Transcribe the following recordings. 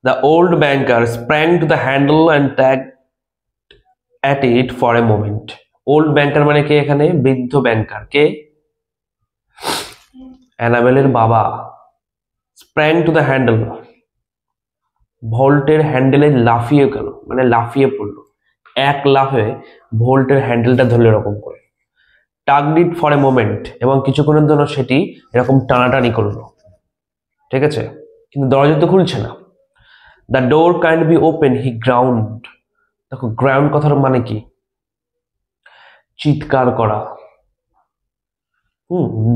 The old banker sprang to the handle and tag at it for a moment. Old ব্যাংকার মানে কে এখানে? বৃদ্ধ ব্যাংকার। কে? অ্যানাবেলের বাবা। Sprang to the handle, ভল্টের হ্যান্ডেলে লাফিয়ে গেল, মানে লাফিয়ে পড়লো, এক লাফে ভল্টের হ্যান্ডেলটা ধরলো এরকম করে। টাগড ইট ফর এ মোমেন্ট, এবং কিছুক্ষণের জন্য সেটি এরকম টানাটানি করলো, ঠিক আছে, কিন্তু দরজা তো খুলছে না। The door can't be open, he ground. দেখো গ্রাউন্ড কথার মানে কি? চিৎকার করা।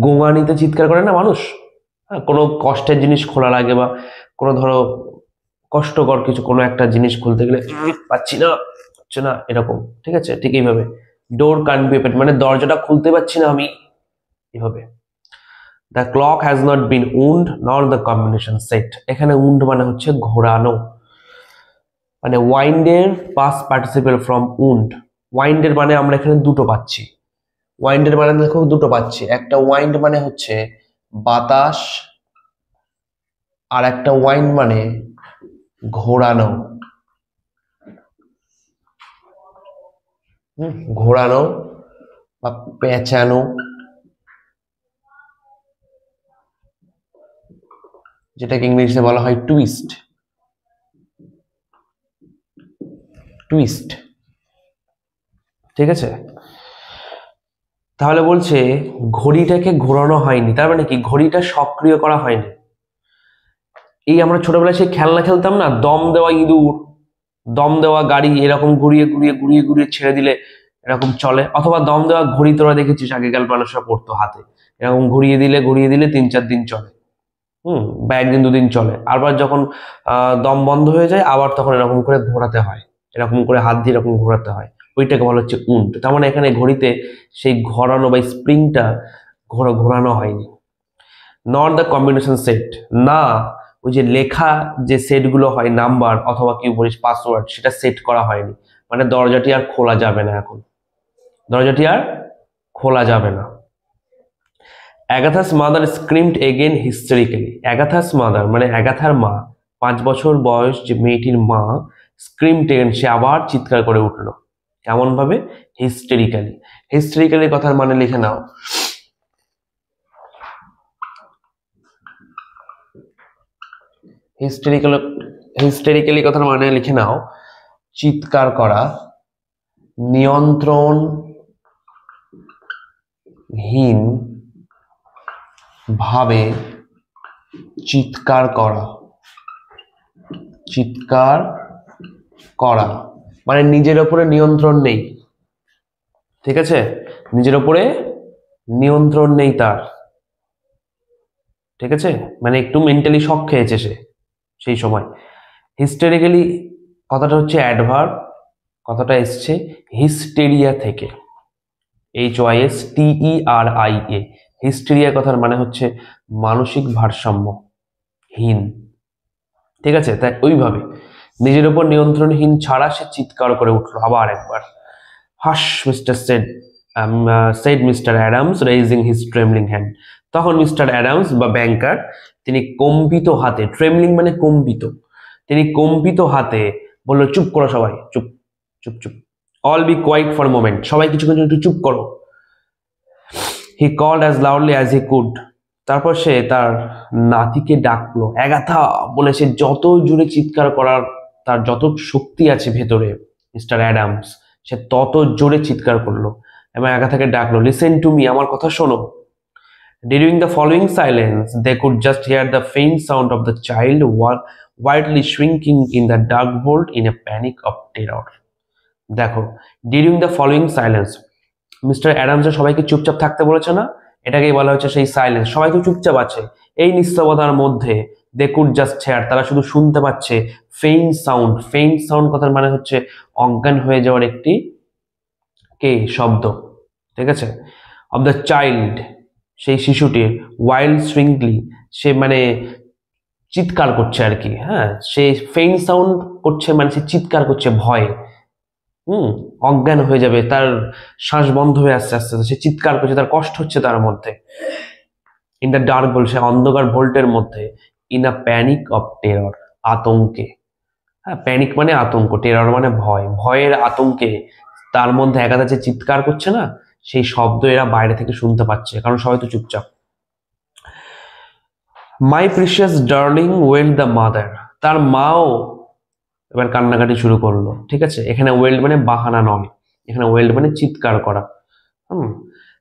গোঙানিতে চিৎকার করে না মানুষ, হ্যাঁ, কোনো কষ্টের জিনিস খোলা লাগে বা কোনো ধরো কষ্টকর কিছু, কোনো একটা জিনিস খুলতে গেলে পাচ্ছি না, হচ্ছে না, এরকম, ঠিক আছে, ঠিক এইভাবে ডোর ক্যান্ট বি ওপেন মানে দরজাটা খুলতে পারছি না আমি, এইভাবে। The clock has not been wound নর দ্য কম্বিনেশন সেট। এখানে উন্ড মানে হচ্ছে ঘোরানো, মানে ওয়াইন্ডের পাস্ট পার্টিসিপেল ফ্রম উন্ড। ওয়াইন্ডের মানে আমরা এখানে দুটো পাচ্ছি। ওয়াইন্ডের মানে দেখো দুটো পাচ্ছি, একটা ওয়াইন্ড মানে হচ্ছে বাতাস, আর একটা ওয়াইন্ড মানে ঘোরানো। ঘোরানো বা পেঁচানো, যেটাকে ইংলিশে বলা হয় টুইস্ট। টুইস্ট, ঠিক আছে। তাহলে বলছে ঘড়িটাকে ঘোরানো হয়নি, তার মানে কি? ঘড়িটা সক্রিয় করা হয়নি। এই আমরা ছোটবেলায় সেই খেলনা খেলতাম না, দম দেওয়া ইঁদুর, দম দেওয়া গাড়ি, এরকম ঘুরিয়ে ঘুরিয়ে ঘুরিয়ে ঘুরিয়ে ছেড়ে দিলে এরকম চলে, অথবা দম দেওয়া ঘড়ি তোরা দেখেছিস আগেকার মানুষরা পড়তো হাতে, এরকম ঘুরিয়ে দিলে 3-4 দিন চলে, বা 1 দিন 2 দিন চলে। আবার যখন দম বন্ধ হয়ে যায় আবার তখন এরকম করে ঘোরাতে হয়, এরকম করে হাত দিয়ে এরকম ঘোরাতে হয়, ওইটাকে বলা হচ্ছে উন্ড। তার মানে এখানে ঘড়িতে সেই ঘোরানো বা স্প্রিংটা ঘোরানো হয়নি। নট দ্য কম্বিনেশন সেট, না ওই যে লেখা যে সেটগুলো হয় নাম্বার অথবা কি বলিস পাসওয়ার্ড, সেটা সেট করা হয়নি, মানে দরজাটি আর খোলা যাবে না, এখন দরজাটি আর খোলা যাবে না। অ্যাগাথাস মাদার স্ক্রিমড এগেন হিস্টেরিক্যালি। অ্যাগাথাস মাদার মানে অ্যাগাথার মা, 5 বছর বয়স যে মেয়েটির মা, স্ক্রিমড এগেন, সে আবার চিৎকার করে উঠলো। কেমন ভাবে? হিস্টেরিক্যালি। হিস্টেরিক্যালি কথার মানে লিখে নাও। হিস্টেরিক্যালি কথার মানে লিখে নাও চিৎকার করা, নিয়ন্ত্রণহীন ভাবে চিৎকার করা। চিৎকার করা মানে নিজের ওপরে নিয়ন্ত্রণ নেই, ঠিক আছে, নিজের ওপরে নিয়ন্ত্রণ নেই তার, ঠিক আছে, মানে একটু মেন্টালি শক খেয়েছে সে সেই সময়। হিস্টেরিক্যালি কথাটা হচ্ছে অ্যাডভার্ব, কথাটা এসছে হিস্টেরিয়া থেকে, HYSTERIA। হিস্টেরিয়া কথার মানে হচ্ছে মানসিক ভারসাম্যহীন, ঠিক আছে। তাই ওইভাবে নিজের উপর নিয়ন্ত্রণহীন ছাড়া সে চিৎকার করে উঠলো আবার একবার। Hush mister said mister Adams raising his trembling hand. তখন মিস্টার অ্যাডামস বা ব্যাংকার তিনি কম্পিত হাতে, ট্রেমলিং মানে কম্পিত, তিনি কম্পিত হাতে বললো, চুপ করো সবাই, চুপ চুপ চুপ, all be quiet for moment, সবাই কিছুক্ষণ একটু চুপ করো। He called as loudly as he could. তারপর সে তার নাতিকে ডাকলো, অ্যাগাথা বলে, সে যত জোরে চিৎকার করার তার যত শক্তি আছে ভেতরে মিস্টার অ্যাডামস, সে তত জোরে চিৎকার করলো এবং অ্যাগাথাকে ডাকলো, লিসেন টু মি, আমার কথা শোনো। During the following silence they could just hear the faint sound of the child wildly shrinking in the dark vault in a panic of terror. দেখো, during the following silence, mister Adams সবাইকে চুপচাপ থাকতে বলেছে না, এটাকেই বলা হচ্ছে সেই সাইলেন্স। সবাই তো চুপচাপ আছে, এই নিস্তব্ধতার মধ্যে দে কুড জাস্ট হেয়ার, তারা শুধু শুনতে পাচ্ছে ফেইন্ট সাউন্ড। ফেইন্ট সাউন্ড কথার মানে হচ্ছে অজ্ঞান হয়ে যাওয়ার একটি শব্দ, ঠিক আছে, অফ দ্য চাইল্ড, সেই শিশুটির, ওয়াইল্ড শ্রিঙ্কলি, সে মানে চিৎকার করছে আর কি, হ্যাঁ, সে ফেইন্ট সাউন্ড করছে মানে সে চিৎকার করছে ভয়ে, অজ্ঞান হয়ে যাবে, তার শ্বাস বন্ধ হয়ে আসছে আস্তে আস্তে, সে চিৎকার করছে, তার কষ্ট হচ্ছে তার মধ্যে। ইন দ্য ডার্ক ভোল্ট, সে অন্ধকার ভোল্টের মধ্যে, in a panic of terror, আতঙ্কে, হ্যাঁ, প্যানিক মানে আতঙ্ক, টেরর মানে ভয়, ভয়ের আতঙ্কে তার মধ্যে একাদা যে চিৎকার করছে না, সেই শব্দ এরা বাইরে থেকে শুনতে পাচ্ছে, কারণ সবাই তো চুপচাপ। My precious darling wailed the mother, তার মাও এবার কান্নাকাটি শুরু করলো। ঠিক আছে, এখানে ওয়েল্ড মানে বাহানা নয়, এখানে ওয়েল্ড মানে চিৎকার করা।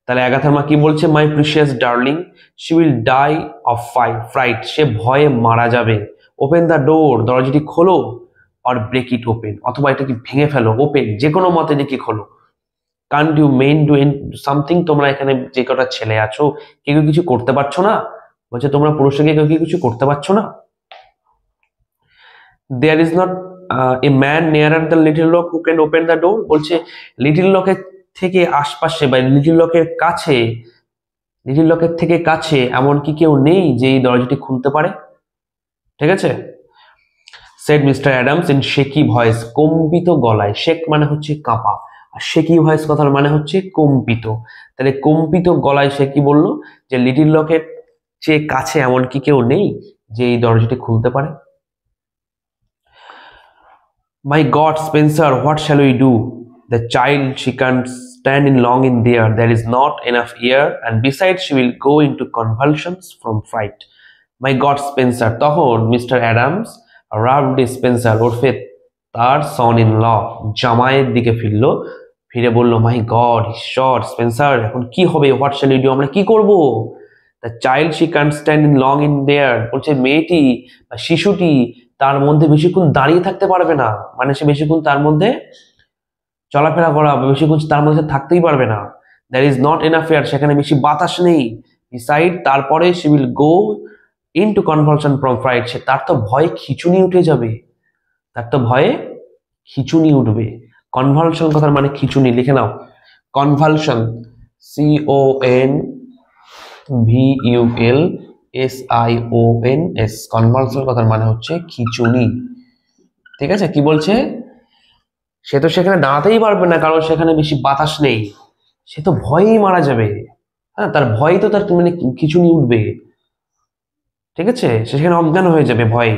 তাহলে আগাথার মা কি বলছে? My precious darling she will die of fright, সে ভয়ে মারা যাবে। ওপেন দ্য ডোর, দরজাটি খোলো। অর ব্রেক ইট ওপেন, অথবা এটাকে ভেঙে ফেলো। ওপেন, যে কোনো মতে দেখি খোলো। Can't you men do something, তোমরা এখানে যে কটা ছেলে আছো কেউ কিছু করতে পারছো না? বলছে তোমরা পুরুষকে কেউ কিছু করতে পারছো না? There is not a man nearer the little lock who can open the door, বলছে লিটল লকের থেকে আশপাশে বা লিটল লকের কাছে, লিটল লকের থেকে কাছে এমন কি কেউ নেই যে এই দরজাটি খুলতে পারে? ঠিক আছে, said mister Adams in shaky voice, কম্পিত গলায়। শেক মানে হচ্ছে কাঁপা, আর শেকি ভয়েস কথার মানে হচ্ছে কম্পিত। তাহলে কম্পিত গলায় সে কি বললো? যে লিটল লকের চেয়ে কাছে এমন কি কেউ নেই যে এই দরজাটি খুলতে পারে? My God, Spencer, what shall we do? The child, she can't stand in long in there. There is not enough air, and besides, she will go into convulsions from fright. My God, Spencer. তখন mister Adams রাবড Spencer ওরফে তার son in law জামাইয়ের দিকে ফিরলো, ফিরে বলল, মাই god, ঈশ্বর, Spencer, এখন কি হবে? হোয়াট শ্যাল উই ডু, আমরা কি করব? The child she can't stand in long in their, বলছে মেয়েটি বা শিশুটি তার মধ্যে বেশিক্ষণ দাঁড়িয়ে থাকতে পারবে না, মানে সে বেশিক্ষণ তার মধ্যে চলাফেরা করা, বেশিক্ষণ তার মধ্যে থাকতেই পারবে না। There is not enough air, সেখানে বেশি বাতাস নেই। বিসাইড, তারপরে she will go into convulsion from fright, সে তার তো ভয়ে খিচুনি উঠে যাবে, তার তো ভয়ে খিচুনি উঠবে। কনভালশন কথার মানে খিচুনি, লিখে নাও। কনভালশন, CONVULSIONS, কনভালশন কথার মানে হচ্ছে খিচুনি। ঠিক আছে, কি বলছে? সে তো সেখানে দাঁড়াতেই পারবে না, কারণ সেখানে বেশি বাতাস নেই, সে তো ভয়েই মারা যাবে। হ্যাঁ, তার ভয় তো তার মানে খিচুনি উঠবে। ঠিক আছে, সে সেখানে অজ্ঞান হয়ে যাবে ভয়ে।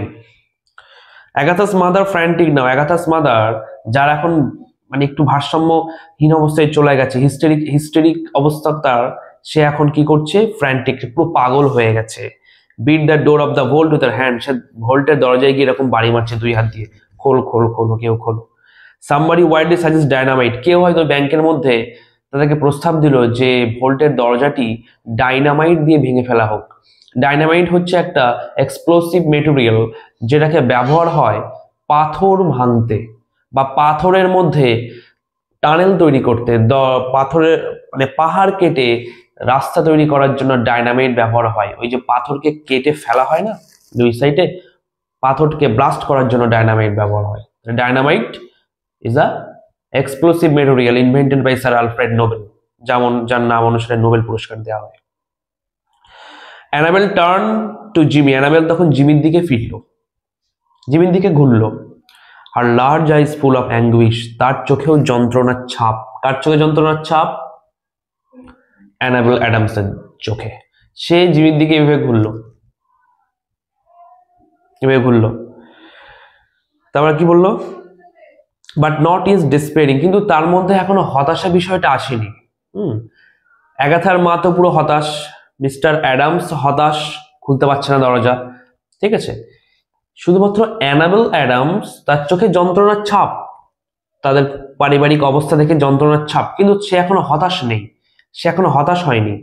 অ্যাগাথাস মাদার ফ্র্যান্টিক নাও, অ্যাগাথাস মাদার যার এখন মানে একটু ভারসাম্যহীন অবস্থায় চলে গেছে, হিস্টেরিক অবস্থা তার, সে এখন কি করছে? ফ্র্যান্টিক, পুরো পাগল হয়ে গেছে। Beat the door of the vault with her hand, সে ভোল্টের দরজায় গিয়ে এরকম বাড়ি মারছে দুই হাত দিয়ে, খোল খোল খোলো, কেউ খোলো। সামবডি ওয়াইডলি সাজেস্ট ডায়নামাইট, কেউ হয়তো ব্যাংকের মধ্যে তাদেরকে প্রস্তাব দিল যে ভোল্টের দরজাটি ডাইনামাইট দিয়ে ভেঙে ফেলা হোক। ডাইনামাইট হচ্ছে একটা এক্সপ্লোসিভ মেটেরিয়াল, যেটাকে ব্যবহার হয় পাথর ভাঙতে বা পাথরের মধ্যে টানেল তৈরি করতে, পাথরের মানে পাহাড় কেটে রাস্তা তৈরি করার জন্য ডাইনামাইট ব্যবহার হয়। ওই যে পাথরকে কেটে ফেলা হয় না দুই সাইডে, পাথরকে ব্লাস্ট করার জন্য ডাইনামাইট ব্যবহার হয়। Dynamite is a explosive material invented by Sir Alfred Nobel, যেমন যার নাম অনুসারে নোবেল পুরস্কার দেওয়া হয়। Annabel turn to Jimmy, Annabel তখন জিমির দিকে ফিরল, জিমির দিকে ঘুরলো। আর large eyes full of anguish, তার চোখেও যন্ত্রণার ছাপ। কার চোখে যন্ত্রণার ছাপ? অ্যানাবেল অ্যাডামসের চোখে। সে জিমির দিকে এভাবে ঘুরলো, এভাবে ঘুরলো। তারপর কি বললো? বাট নট ইজ ডিসপেয়ারিং, কিন্তু তার মধ্যে এখনো হতাশা বিষয়টা আসেনি। অ্যাগাথার মা তো পুরো হতাশ, মিস্টার অ্যাডামস হতাশ, খুলতে পারছে না দরজা। ঠিক আছে, শুধুমাত্র অ্যানাবেল অ্যাডামস, তার চোখে যন্ত্রণার ছাপ, তাদের পারিবারিক অবস্থা দেখে যন্ত্রণার ছাপ, কিন্তু সে এখনো হতাশ নেই, সে এখনো হতাশ হয়নি।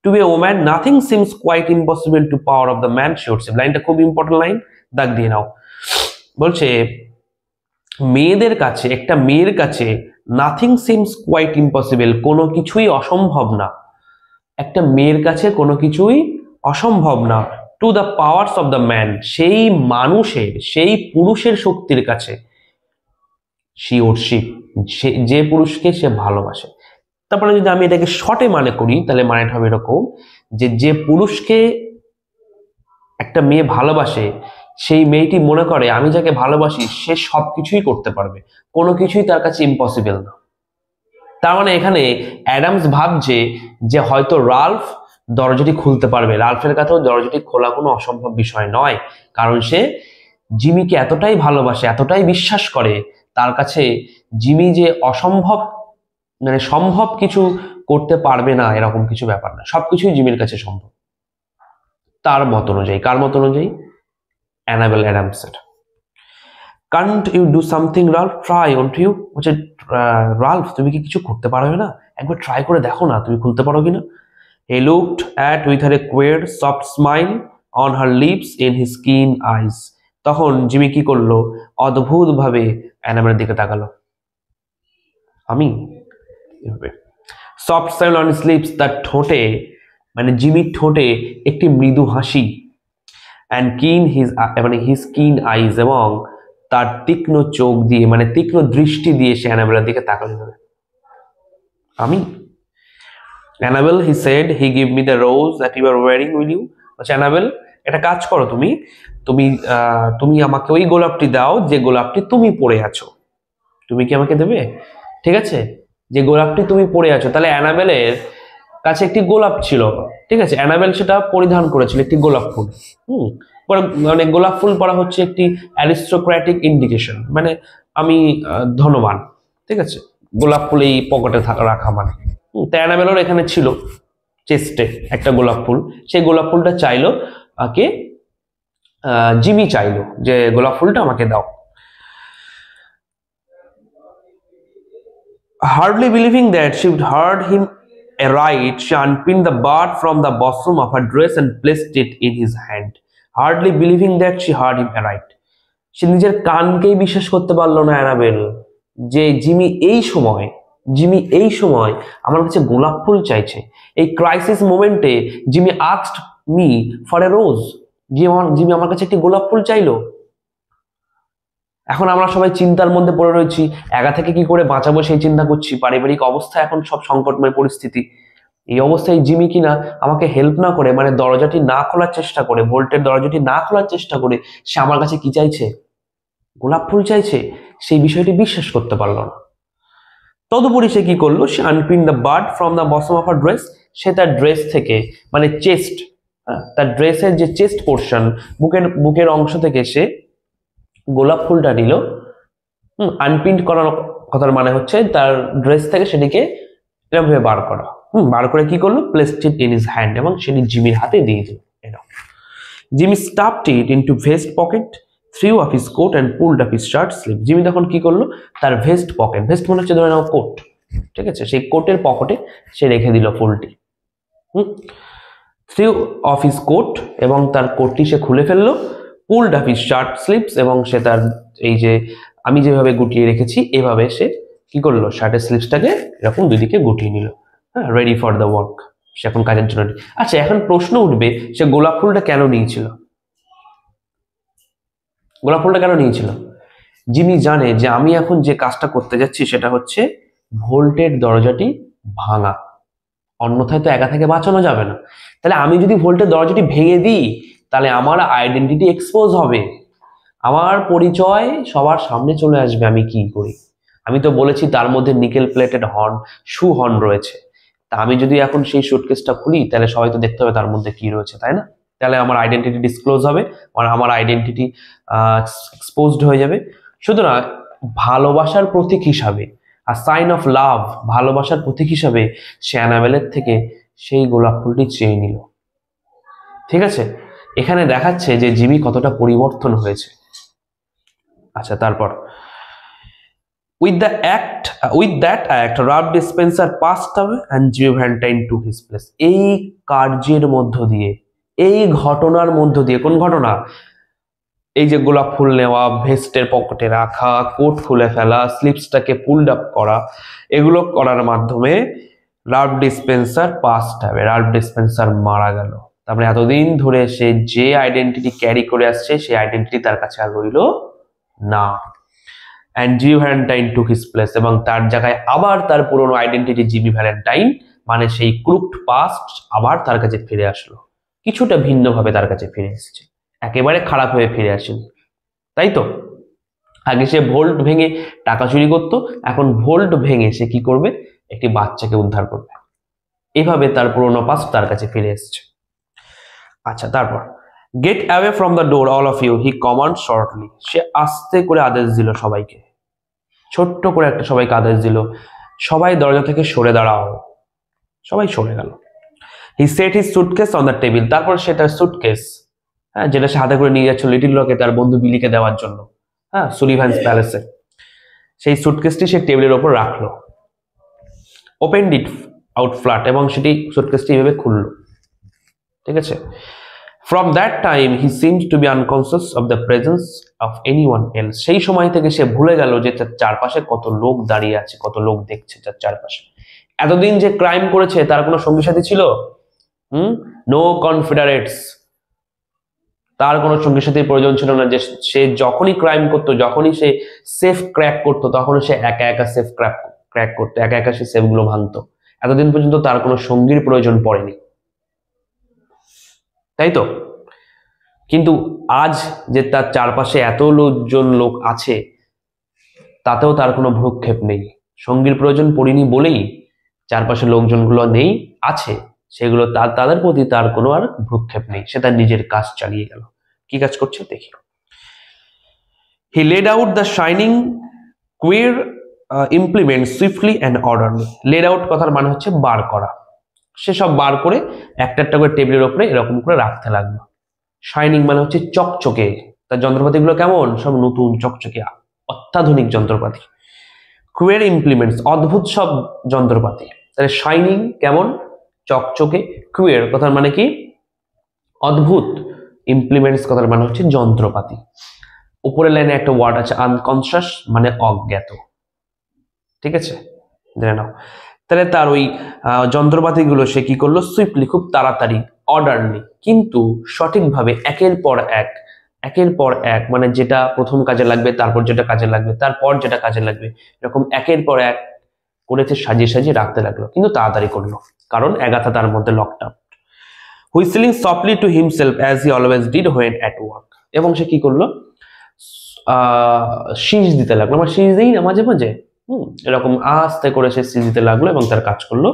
To be a woman nothing seems quite impossible to power of the man she would say, লাইনটা খুব ইম্পর্টেন্ট লাইন, দাগ দিয়ে নাও। বলছে মেয়েদের কাছে, একটা মেয়ের কাছে নাথিং সিমস কোয়াইট ইম্পসিবল, কোনো কিছুই অসম্ভব না। একটা মেয়ের কাছে কোনো কিছুই অসম্ভব না। To the powers of the man, সেই মানুষের, সেই পুরুষের শক্তির কাছে। শি ওর শি, যে পুরুষকে সে ভালোবাসে। তারপরে যদি আমি এটাকে শর্টে মানে করি, তাহলে মানেটা হবে এরকম যে যে পুরুষকে একটা মেয়ে ভালোবাসে, সেই মেয়েটি মনে করে আমি যাকে ভালোবাসি সে সবকিছুই করতে পারবে, কোনো কিছুই তার কাছে ইম্পসিবল না। তার মানে এখানে অ্যাডামস ভাবছে যে হয়তো রাল্ফ দরজাটি খুলতে পারবে, রাল্ফের কাছেও দরজাটি খোলা কোনো অসম্ভব বিষয় নয়, কারণ সে জিমিকে এতটাই ভালোবাসে, এতটাই বিশ্বাস করে, তার কাছে জিমি যে অসম্ভব মানে সম্ভব কিছু করতে পারবে না এরকম কিছু ব্যাপার না, সবকিছুই জিমির কাছে সম্ভব। তার মত অনুযায়ী, কার মত অনুযায়ী? অ্যানাবেল অ্যাডামসের। Can't you do something Ralph, try won't you, বলছে রাল্ফ তুমি কি কিছু করতে পারবে না, একবার ট্রাই করে দেখো না তুমি খুলতে পারো কিনা। He looked at with her a queer soft smile on her lips in his keen eyes. তখন জিমি কি করলো, অদ্ভুত ভাবে অ্যানাবেলের দিকে তাকালো। আমি soft smile on his lips, তার ঠোঁটে মানে জিমির ঠোঁটে একটি মৃদু হাসি, অ্যান্ড কিন হিজ মানে হিজ কিন আইজ, এবং তার তীক্ষ্ণ চোখ দিয়ে মানে তীক্ষ্ণ দৃষ্টি দিয়ে সে অ্যানাবেলের দিকে তাকালো। আমি Annabelle, he said, he give me the rose that you are wearing, will you? আচ্ছা অ্যানাবেল, একটা কাজ করো, তুমি তুমি তুমি আমাকে ওই গোলাপটি দাও যে গোলাপটি তুমি পরে আছো। তুমি কি আমাকে দেবে? ঠিক আছে, যে গোলাপটি তুমি পরে আছো। তাহলে অ্যানাবেলের কাছে একটি গোলাপ ছিল, ঠিক আছে, অ্যানাবেল সেটা পরিধান করেছিল, একটি গোলাপ ফুল। মানে গোলাপ ফুল পরা হচ্ছে একটি অ্যারিস্টোক্র্যাটিক ইন্ডিকেশন, মানে আমি ধনবান, ঠিক আছে, গোলাপ ফুল এই পকেটে রাখা মানে। অ্যানাবেলের এখানে ছিল চেস্টে একটা গোলাপ ফুল, সেই গোলাপ ফুলটা চাইলো কে, জিমি চাইলো যে গোলাপ ফুলটা আমাকে দাও। Hardly believing that she would heard him aright, she unpinned the bud from the bosom of her dress and placed it in his hand. Hardly believing that she heard him aright. সে নিজের কানকেই বিশ্বাস করতে পারলো না enable, যে Jimmy এই সময় আমার কাছে গোলাপ ফুল চাইছে। এই ক্রাইসিস মোমেন্টে Jimmy asked me for a rose, Jimmy আমার কাছে একটি গোলাপ ফুল চাইলো। এখন আমরা সবাই চিন্তার মধ্যে পড়ে রয়েছি, একা থেকে কি করে বাঁচাবো সেই চিন্তা করছি, পারিবারিক অবস্থা এখন সব সংকটময় পরিস্থিতি। এই অবস্থায় জিমি কিনা আমাকে হেল্প না করে, মানে দরজাটি না খোলার চেষ্টা করে, ভোল্টের দরজাটি না খোলার চেষ্টা করে সে আমার কাছে কি চাইছে, গোলাপ ফুল চাইছে। সেই বিষয়টি বিশ্বাস করতে পারলো না। তদুপরি সে কি করলো, সে unpin the bird from the bottom of her dress, সে তার ড্রেস থেকে মানে চেস্ট, তার ড্রেসের যে চেস্ট পোর্শন, বুকের অংশ থেকে সে গোলাপ ফুলটা নিল। আনপিন্ট করার কথার মানে হচ্ছে তার ড্রেস থেকে সেটিকে এরকমভাবে বার করা। বার করে কি করলো, placed it in his hand, এবং সেটি জিমির হাতে দিয়ে দিল। Jimmy stuffed it into vest pocket, threw off his coat and pulled up his shirt sleeve. Jimmy তখন কি করলো, তার ভেস্ট পকেট, ভেস্ট মানে হচ্ছে ধরে নাও কোট, ঠিক আছে, সেই কোটের পকেটে সে রেখে দিল ফুলটি। থ্রিউ অফ হিজ কোট, এবং তার কোটটি সে খুলে ফেললো। Pulled up his shirt sleeves, এবং সে তার এই যে আমি যেভাবে গুটিয়ে রেখেছি এভাবে সে কি করলো, শার্টের স্লিভসটাকে এরকম দুদিকে গুটিয়ে নিল। হ্যাঁ, রেডি ফর দ্য ওয়ার্ক, সে এখন কাজের জন্য। আচ্ছা, এখন প্রশ্ন উঠবে, সে গোলাপ ফুলটা কেন নিয়েছিল? গোলাপ ফুলটা কেন নিয়েছিল? জিমি জানে যে আমি এখন যে কাজটা করতে যাচ্ছি সেটা হচ্ছে ভোল্টের দরজাটি ভাঙা, অন্যথায় তো একা থেকে বাঁচানো যাবে না। তাহলে আমি যদি ভোল্টের দরজাটি ভেঙে দিই তাহলে আমার আইডেন্টিটি এক্সপোজ হবে, আমার পরিচয় সবার সামনে চলে আসবে আমি কি করি। আমি তো বলেছি তার মধ্যে নিকেল প্লেটেড হর্ন, শু হর্ন রয়েছে। তা আমি যদি এখন সেই সুটকেসটা খুলি তাহলে সবাই তো দেখতে হবে তার মধ্যে কি রয়েছে, তাই না? তাহলে আমার আইডেন্টিটি ডিসক্লোজ হবে, আমার আইডেন্টিটি এক্সপোজড হয়ে যাবে। সুতরাং ভালোবাসার প্রতীক হিসাবে, আর সাইন অফ লাভ, ভালোবাসার প্রতীক হিসাবে সে অ্যানাবেলের থেকে সেই গোলাপ ফুলটি চেয়ে নিল। ঠিক আছে, এখানে দেখাচ্ছে যে জিমি কতটা পরিবর্তন হয়েছে। আচ্ছা, তারপর with that act Ralph Spencer passed away and Jimmy Valentine took his place. এই কার্যের মধ্য দিয়ে, এই ঘটনার মধ্য দিয়ে, কোন ঘটনা? এই যে গোলাপ ফুল নেওয়া, ভেস্টের পকেটে রাখা, কোট খুলে ফেলা, স্লিপসটাকে পুলড আপ করা, এগুলো করার মাধ্যমে রাল্ফ ডিসপেন্সার পাস্ট হবে, রাল্ফ ডিসপেন্সার মারা গেল। তারপরে এতদিন ধরে সে যে আইডেন্টিটি ক্যারি করে আসছে সেই আইডেন্টিটি তার কাছে আর রইল না। And Jimmy Valentine took his place, এবং তার জায়গায় আবার তার পুরনো আইডেন্টিটি জিমি ভ্যালেন্টাইন, মানে সেই ক্রুকড পাস্ট আবার তার কাছে ফিরে আসলো। কিছুটা ভিন্নভাবে তার কাছে ফিরে এসেছে, একেবারে খারাপ হয়ে ফিরে আসেনি, তাই তো? আগে সে ভোল্ট ভেঙে টাকা চুরি করতো, এখন ভোল্ট ভেঙে সে কি করবে, একটি বাচ্চাকে উদ্ধার করবে। এভাবে তার পুরনো পাস্ট তার কাছে ফিরে এসেছে। আচ্ছা, তারপর get away from the door all of you, he command shortly. সে আস্তে করে আদেশ দিল সবাইকে, ছোট্ট করে একটা সবাইকে আদেশ দিল, সবাই দরজা থেকে সরে দাঁড়াও। সবাই সরে গেল। He set his suitcase on the table, তারপর সে তার সুটকেস, হ্যাঁ, যেটা সে হাতে করে নিয়ে যাচ্ছিল লিটিল রকে তার বন্ধু বিলিকে দেওয়ার জন্য, হ্যাঁ, সুলিভানস প্যালেসে, সেই সুটকেসটি সে টেবিলের ওপর রাখলো। ওপেনড ইট আউট ফ্ল্যাট, এবং সেটি সুটকেসটি এভাবে খুললো, ঠিক আছে। From that time he seemed to be unconscious of the presence of anyone else, সেই সময় থেকে সে ভুলে গেল যে তার চারপাশে কত লোক দাঁড়িয়ে আছে, কত লোক দেখছে তার চারপাশে। এতদিন যে ক্রাইম করেছে তার কোনো সঙ্গী সাথী ছিল? নো কনফেডারেটস, তার কোনো সঙ্গী সাথীর প্রয়োজন ছিল না। যে সে যখনই ক্রাইম করতো, যখনই সে সেফ ক্র্যাক করতো, তখনই সে একা একা সেফ ক্র্যাক করতো, একা একা সে সেফগুলো ভাঙতো। এতদিন পর্যন্ত তার কোনো সঙ্গীর প্রয়োজন পড়েনি, তাই তো? কিন্তু আজ যে তার চারপাশে এত লোক আছে, তাতেও তার কোনো ভ্রুক্ষেপ নেই। সঙ্গীর প্রয়োজন পড়েনি বলেই চারপাশে লোকজনগুলো নেই, আছে, সেগুলো তাদের প্রতি তার কোনো আর ভ্রুক্ষেপ নেই। সে তার নিজের কাজ চালিয়ে গেল। কি কাজ করছে দেখি। He laid out the shining queer implement swiftly and orderly. Laid out কথার মানে হচ্ছে বার করা। সে সব বার করে একটা একটা করে টেবিলের ওপরে এরকম করে রাখতে লাগলো। শাইনিং মানে হচ্ছে চকচকে, তার যন্ত্রপাতিগুলো কেমন? সব নতুন চকচকে অত্যাধুনিক যন্ত্রপাতি। কুইর ইমপ্লিমেন্টস, অদ্ভুত সব যন্ত্রপাতি। তাহলে শাইনিং কেমন? চকচকে। কুইর কথার মানে কি? অদ্ভুত। ইমপ্লিমেন্টস কথার মানে হচ্ছে যন্ত্রপাতি। উপরের লাইনে একটা ওয়ার্ড আছে আনকনশাস, মানে অজ্ঞাত, ঠিক আছে, জেনে নাও। তাহলে তার ওই যন্ত্রপাতিগুলো সে কি করলো? সুইফটলি, খুব তাড়াতাড়ি, অর্ডারলি, কিন্তু সঠিকভাবে, একের পর এক, মানে যেটা প্রথম কাজে লাগবে, তারপর যেটা কাজে লাগবে, তারপর যেটা কাজে লাগবে, এরকম একের পর এক করেছে, সাজিয়ে সাজিয়ে রাখতে লাগলো, কিন্তু তাড়াতাড়ি করলো, কারণ এগাথা তার মধ্যে locked up. হুইসেলিং softly to himself as he always did when at work, এবং সে কি করলো? শীষ দিতে লাগলো। আমার শীষ দেই না মাঝে মাঝে, এরকম আস্তে করে সে শীষ দিতে লাগলো এবং তার কাজ করলো।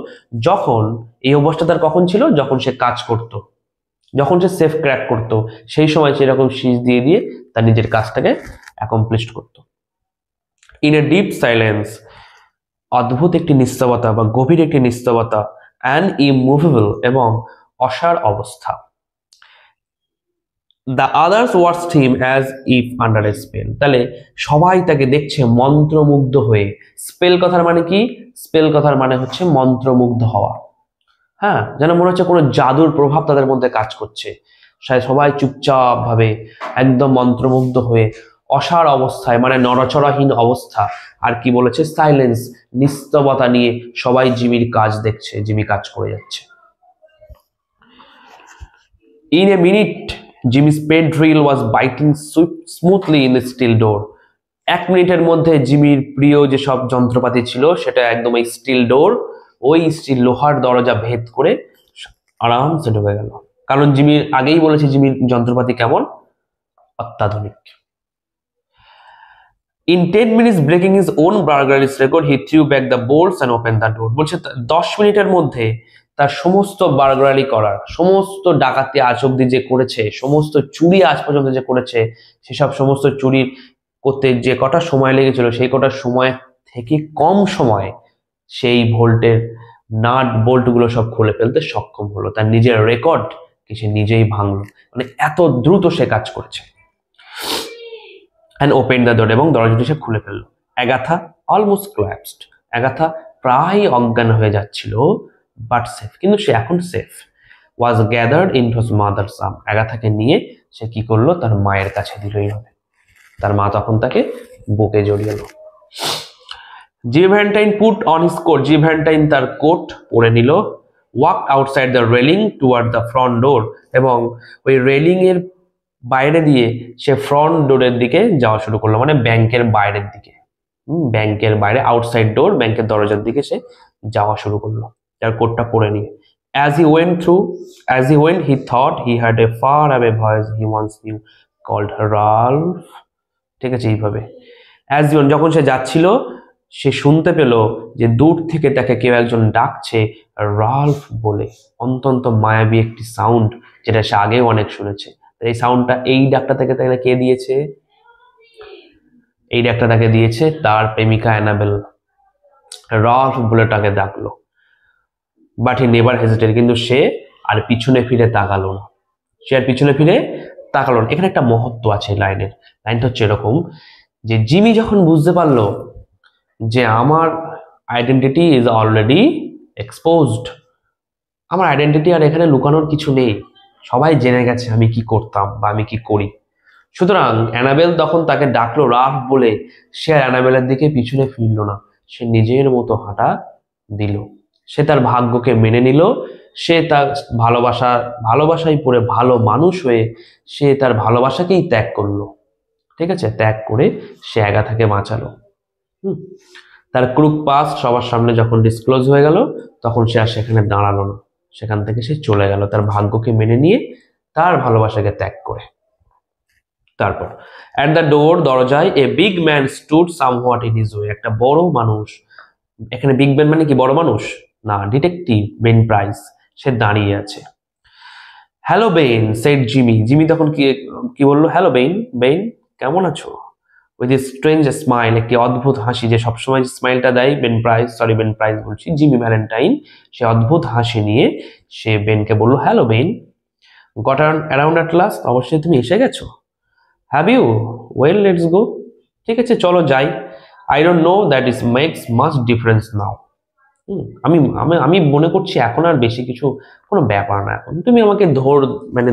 যখন এই অবস্থা তার কখন ছিল? যখন সে কাজ করত, যখন সে সেফ ক্র্যাক করতো, সেই সময় সে এরকম শীষ দিয়ে দিয়ে তার নিজের কাজটাকে অ্যাকমপ্লিশ করতো। ইন এ ডিপ সাইলেন্স, অদ্ভুত একটি নিস্তবতা বা গভীর একটি নিস্তবতা, অ্যান্ড ইমুভেবল, এবং অসাড় অবস্থা। The others watched him as if under A spell, তাহলে সবাই তাকে দেখছে মন্ত্রমুগ্ধ হয়ে। স্পেল কথার মানে কি? স্পেল কথার মানে হচ্ছে মন্ত্রমুগ্ধ হওয়া, হ্যাঁ, যেন মনে হচ্ছে কোনো জাদুর প্রভাব তাদের মধ্যে কাজ করছে। সবাই চুপচাপ ভাবে, একদম মন্ত্রমুগ্ধ হয়ে, অসাড় অবস্থায়, মানে নড়াচড়াহীন অবস্থা। আর কি বলেছে? সাইলেন্স, নিস্তবতা নিয়ে সবাই জিমির কাজ দেখছে, জিমি কাজ করে যাচ্ছে। In a minute Jimmy's spade drill was biting smoothly in the steel door. 1 মিনিটের মধ্যে জিমির প্রিয় যে সব যন্ত্রপাতি ছিল সেটা একদম এই স্টিল ডোর, ওই স্টিল লোহার দরজা ভেদ করে আরামসে ঢুকে গেল। কারণ জিমির আগেই বলেছে জিমির যন্ত্রপাতি কেমন? অত্যাধুনিক। In 10 minutes breaking his own burglaries record, he threw back the bolts and opened the door. বলছে 10 মিনিটের মধ্যে তার সমস্ত বার্গলারি করার, সমস্ত ডাকাতি আজ অব্দি যে করেছে, সমস্ত চুরি আজ পর্যন্ত যে করেছে, সেসব সমস্ত চুরি করতে যে কটা সময় লেগেছিল, সেই কটা সময় থেকে কম সময়ে সেই ভোল্টের নাট বোল্ট গুলো সব খুলে ফেলতে সক্ষম হলো। তার নিজের রেকর্ড কি সে নিজেই ভাঙলো, মানে এত দ্রুত সে কাজ করেছে। and opened the door, এবং দরজাটি সে খুলে ফেললো। অ্যাগাথা অলমোস্ট collapsed, অ্যাগাথা প্রায় অজ্ঞান হয়ে যাচ্ছিল, বাট সেফ, কিন্তু সে এখন safe. was gathered into his mother's arm, অ্যাগাথাকে নিয়ে সে কি করলো? তার মায়ের কাছে দিল। এইভাবে তার মা তখন তাকে বুকে জড়িয়ে এলো। Jim Valentine put on his coat, Jim Valentine তার কোট পরে নিল। Walked outside the railing toward the front door, এবং ওই রেলিং এর বাইরে দিয়ে সে ফ্রন্ট ডোরের দিকে যাওয়া শুরু করলো, মানে ব্যাংকের বাইরের দিকে, ব্যাংকের বাইরে, আউটসাইড ডোর, ব্যাংকের দরজার দিকে সে যাওয়া শুরু করলো তার কোটটা পরে নিয়ে। as he went he thought he heard a far away voice he once knew called Ralph, ঠিক আছে, এইভাবে as he went, যখন সে যাচ্ছিল সে শুনতে পেল যে দূর থেকে তাকে কেউ একজন ডাকছে রাল্ফ বলে, অত্যন্ত মায়াবী একটি সাউন্ড, যেটা সে আগেও অনেক শুনেছে। এই সাউন্ডটা এই ডাকটা থেকে তাহলে কে দিয়েছে? এই ডাকটা তাকে দিয়েছে তার প্রেমিকা অ্যানাবেল। রল্ফ বলে তাকে ডাকলো, বাট হি নেভার হেজিটেড, কিন্তু সে আর পিছনে ফিরে তাকালো না। সে আর পিছনে ফিরে তাকালো না। এখানে একটা মহত্ব আছে লাইনের। লাইনটা হচ্ছে এরকম যে জিমি যখন বুঝতে পারলো যে আমার আইডেন্টিটি ইজ অলরেডি এক্সপোজড, আমার আইডেন্টিটি আর এখানে লুকানোর কিছু নেই, সবাই জেনে গেছে আমি কি করতাম বা আমি কি করি। সুতরাং অ্যানাবেল তখন তাকে ডাকলো রাফ বলে, সে আর অ্যানাবেলের দিকে পিছনে ফিরল না, সে নিজের মতো হাঁটা দিল। সে তার ভাগ্যকে মেনে নিল। সে তার ভালোবাসায় পড়ে ভালো মানুষ হয়ে সে তার ভালোবাসাকেই ত্যাগ করলো। ঠিক আছে, ত্যাগ করে সে এগাথাকে বাঁচালো। তার ক্রুক পাস্ট সবার সামনে যখন ডিসক্লোজ হয়ে গেল, তখন সে আর সেখানে দাঁড়ালো না, সেখান থেকে সে চলে গেল তার ভাগ্যকে মেনে নিয়ে, তার ভালোবাসাকে ত্যাগ করে। তারপর অ্যাট দ্য ডোর, দরজায়, a big man stood somewhat in his way, একটা বড় মানুষ। এখানে বিগ ম্যান মানে কি বড় মানুষ না, ডিটেকটিভ বেন প্রাইস, সে দাঁড়িয়ে আছে। Hello Ben, said Jimmy. Jimmy তখন কি বললো? হ্যালো বেন, বেন কেমন আছো? উইথ এ স্ট্রেঞ্জ স্মাইল, একটি অদ্ভুত হাসি, যে সবসময় স্মাইলটা দেয় বেন প্রাইস বলছি, জিমি ভ্যালেন্টাইন, সে অদ্ভুত হাসি নিয়ে সে বেনকে বললো hello Ben, got around at last, অবশ্যই তুমি এসে গেছো। Have you? Well let's go, ঠিক আছে চলো যাই। I don't know that is makes much difference now. আমি আমি আমি মনে করছি এখন আর বেশি কিছু কোনো ব্যাপার না, এখন তুমি আমাকে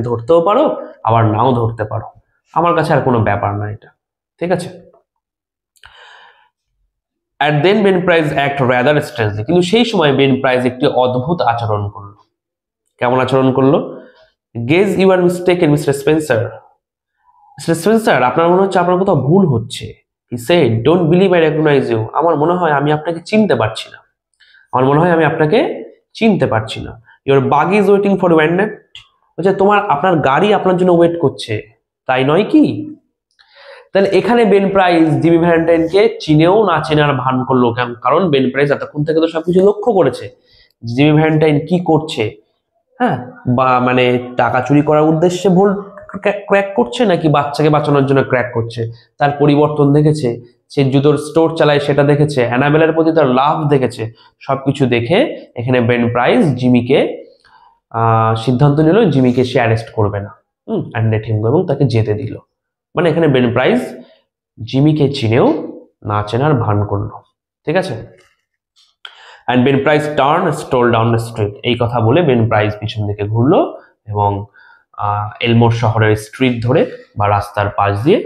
ধরতেও পারো আবার নাও ধরতে পারো, আমার কাছে আর কোনো ব্যাপার না এটা, ঠিক আছে। At then Ben Price act rather strangely, কিন্তু সেই সময় বেন প্রাইস একটি অদ্ভুত আচরণ করলো। কেমন আচরণ করলো? Guess you are mistaken Mr Spencer, Mr Spencer আপনার মনে হচ্ছে আপনার কোথাও ভুল হচ্ছে। He said, don't believe I recognise you, আমার মনে হয় আমি আপনাকে চিনতে পারছি না, আমার মনে হয় আমি আপনাকে চিনতে পারছি না। ইউর বাগি ইজ ওয়েটিং ফর ওয়েন্ডেট, বলছে আপনার গাড়ি আপনার জন্য ওয়েট করছে, তাই নয় কি? তাহলে এখানে বেন প্রাইস জিমি ভ্যালেন্টাইনকে চিনেও না চেনার ভান করলো, কারণ বেন প্রাইস এতক্ষণ থেকে তো সবকিছু লক্ষ্য করেছে জিমি ভ্যালেন্টাইন কি করছে। হ্যাঁ, বা মানে টাকা চুরি করার উদ্দেশ্যে ভুল ক্র্যাক করছে নাকি বাচ্চাকে বাঁচানোর জন্য ক্র্যাক করছে, তার পরিবর্তন দেখেছে, সে জুতোর স্টোর চালায় সেটা দেখেছে, অ্যানাবেলের প্রতি তার লাভ দেখেছে, সবকিছু দেখে এখানে বেন প্রাইস জিমিকে সিদ্ধান্ত নিল জিমিকে সে অ্যারেস্ট করবে না, অ্যান্ড লেট হিম গো, এবং তাকে যেতে দিল। মানে এখানে বেন প্রাইস জিমিকে চিনেও না চেনার ভান করলো, ঠিক আছে। And Ben Price turn stroll down the street, এই কথা বলে বেন প্রাইস পিছন দিকে ঘুরলো এবং এলমোর শহরের স্ট্রিট ধরে বা রাস্তার পাশ দিয়ে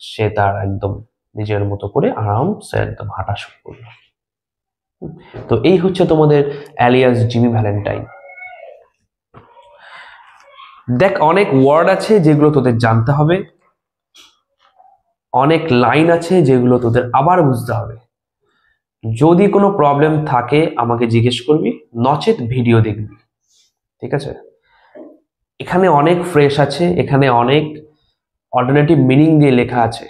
সে তার একদম নিজের মতো করে আরামসে একদম হাঁটা শুরু করলো। তো এই হচ্ছে তোমাদের অ্যালিয়াস জিমি ভ্যালেন্টাইন। দেখ, অনেক ওয়ার্ড আছে যেগুলো তোদের জানতে হবে, অনেক লাইন আছে যেগুলো তোদের আবার বুঝতে হবে। যদি কোনো প্রবলেম থাকে আমাকে জিজ্ঞেস করবি, নচেত ভিডিও দেখবি, ঠিক আছে। এখানে অনেক ফ্রেশ আছে, এখানে অনেক অল্টারনেটিভ মিনিং দিয়ে লেখা আছে,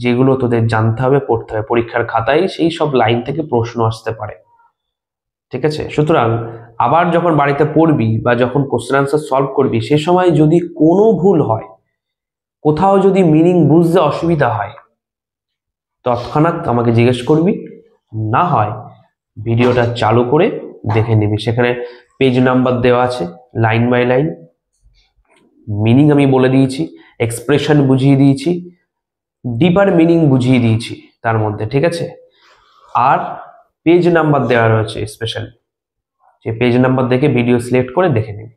যেগুলো তোদের জানতে হবে, পড়তে হবে। পরীক্ষার খাতায় সেই সব লাইন থেকে প্রশ্ন আসতে পারে, ঠিক আছে। সুতরাং আবার যখন বাড়িতে পড়বি বা যখন কোশ্চেন আনসার সলভ করবি, সে সময় যদি কোনো ভুল হয়, কোথাও যদি মিনিং বুঝতে অসুবিধা হয়, তৎক্ষণাৎ আমাকে জিজ্ঞেস করবি, না হয় ভিডিওটা চালু করে দেখে নিবি, সেখানে পেজ নাম্বার দেওয়া আছে, লাইন বাই লাইন মিনিং আমি বলে দিয়েছি, এক্সপ্রেশন বুঝিয়ে দিয়েছি, ডিপার মিনিং বুঝিয়ে দিয়েছি তার মধ্যে, ঠিক আছে। আর পেজ নাম্বার দেওয়া রয়েছে স্পেশালি, যে পেজ নাম্বার দেখে ভিডিও সিলেক্ট করে দেখে নিবি।